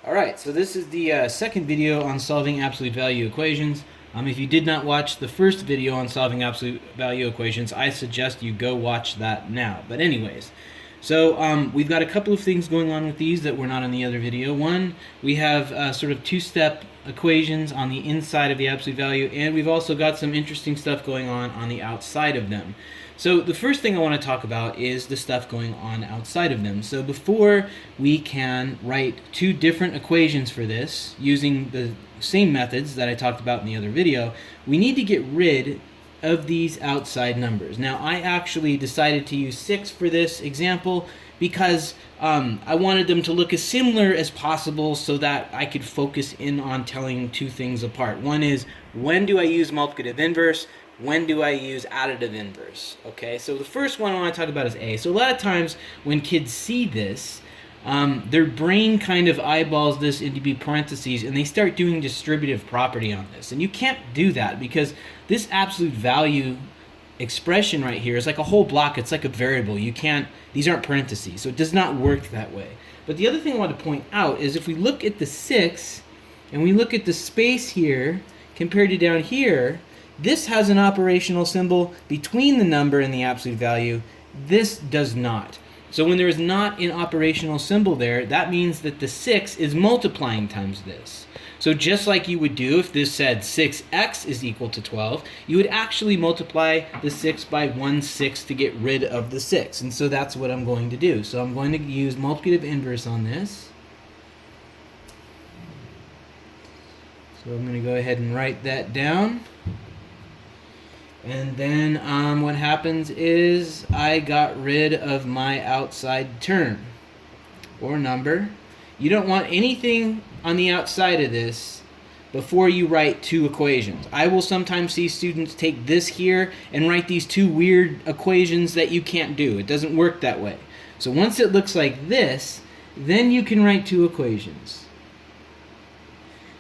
Alright, so this is the second video on solving absolute value equations. If you did not watch the first video on solving absolute value equations, I suggest you go watch that now. But anyways, so we've got a couple of things going on with these that were not in the other video. One, we have sort of two-step equations on the inside of the absolute value, and we've also got some interesting stuff going on the outside of them. So the first thing I want to talk about is the stuff going on outside of them. So before we can write two different equations for this using the same methods that I talked about in the other video, we need to get rid of these outside numbers. Now I actually decided to use 6 for this example because I wanted them to look as similar as possible so that I could focus in on telling two things apart. One is, when do I use multiplicative inverse? When do I use additive inverse? Okay, so the first one I want to talk about is A. So a lot of times when kids see this, their brain kind of eyeballs this into be parentheses and they start doing distributive property on this. And you can't do that because this absolute value expression right here is like a whole block. It's like a variable. You can't, these aren't parentheses, so it does not work that way. But the other thing I want to point out is if we look at the 6 and we look at the space here compared to down here, this has an operational symbol between the number and the absolute value. This does not. So when there is not an operational symbol there, that means that the 6 is multiplying times this. So just like you would do if this said 6x is equal to 12, you would actually multiply the 6 by 1/6 to get rid of the 6. And so that's what I'm going to do. So I'm going to use multiplicative inverse on this. So I'm going to go ahead and write that down. And then what happens is I got rid of my outside term or number. You don't want anything on the outside of this before you write two equations. I will sometimes see students take this here and write these two weird equations that you can't do. It doesn't work that way. So once it looks like this, then you can write two equations.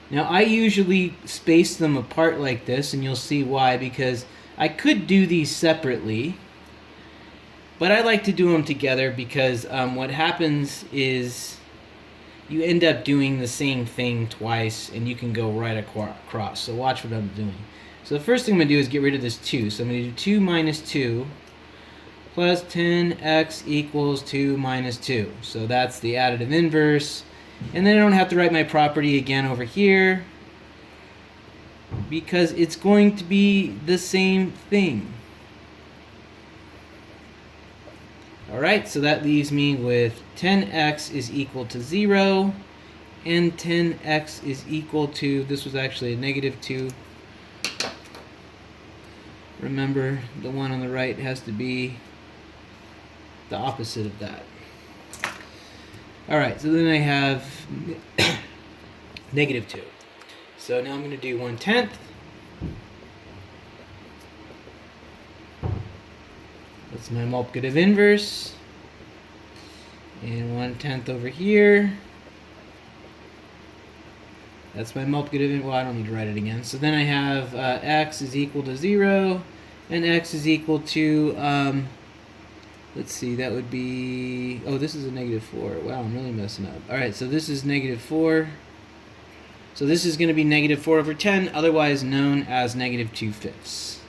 Now I usually space them apart like this, and you'll see why, because I could do these separately, but I like to do them together because what happens is you end up doing the same thing twice and you can go right across. So watch what I'm doing. So the first thing I'm going to do is get rid of this 2. So I'm going to do 2 minus 2 plus 10x equals 2 minus 2. So that's the additive inverse. And then I don't have to write my property again over here, because it's going to be the same thing. Alright, so that leaves me with 10x is equal to 0, and 10x is equal to, this was actually a negative 2. Remember, the one on the right has to be the opposite of that. Alright, so then I have negative 2. So now I'm going to do 1/10. That's my multiplicative inverse. And 1/10 over here. That's my multiplicative inverse. Well, I don't need to write it again. So then I have x is equal to 0. And x is equal to, let's see, that would be, oh, this is a negative 4. Wow, I'm really messing up. Alright, so this is negative 4. So this is going to be negative 4 over 10, otherwise known as negative 2/5.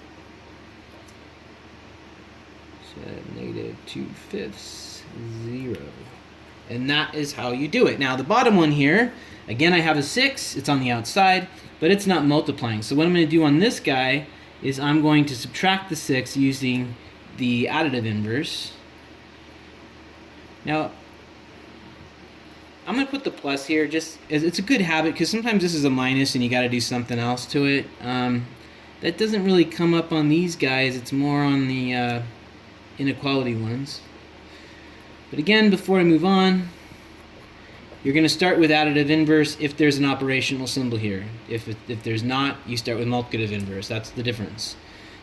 So negative 2/5, 0. And that is how you do it. Now the bottom one here, again I have a 6, it's on the outside, but it's not multiplying. So what I'm going to do on this guy is I'm going to subtract the 6 using the additive inverse. Now I'm going to put the plus here just as it's a good habit, because sometimes this is a minus and you got to do something else to it. That doesn't really come up on these guys. It's more on the inequality ones. But again, before I move on, you're going to start with additive inverse if there's an operational symbol here. If there's not, you start with multiplicative inverse. That's the difference.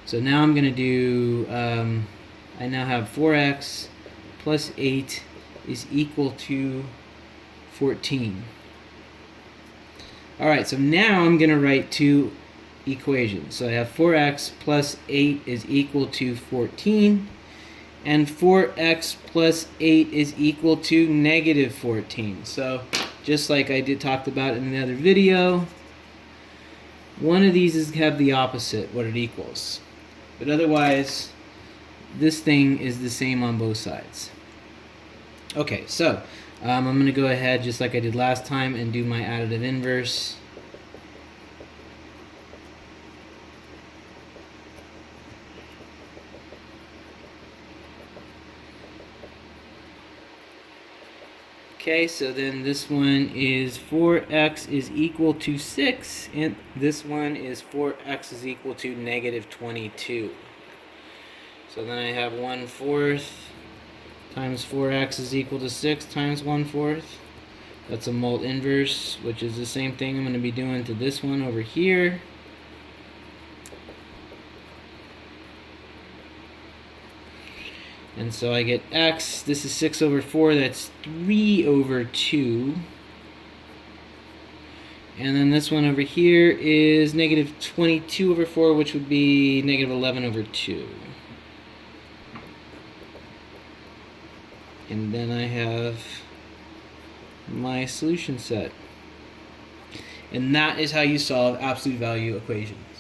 So now I'm going to do, I now have 4x plus 8 is equal to 14. Alright, so now I'm going to write two equations. So I have 4x plus 8 is equal to 14, and 4x plus 8 is equal to negative 14. So just like I talked about in the other video. One of these is have the opposite, what it equals. But otherwise, this thing is the same on both sides. Okay, so I'm going to go ahead just like I did last time and do my additive inverse. Okay, so then this one is 4x is equal to 6, and this one is 4x is equal to negative 22. So then I have 1/4 times 4x is equal to 6 times 1/4. That's a mult inverse, which is the same thing I'm going to be doing to this one over here. And so I get x, this is 6/4, that's 3/2. And then this one over here is negative 22/4, which would be negative 11/2. And then I have my solution set. And that is how you solve absolute value equations.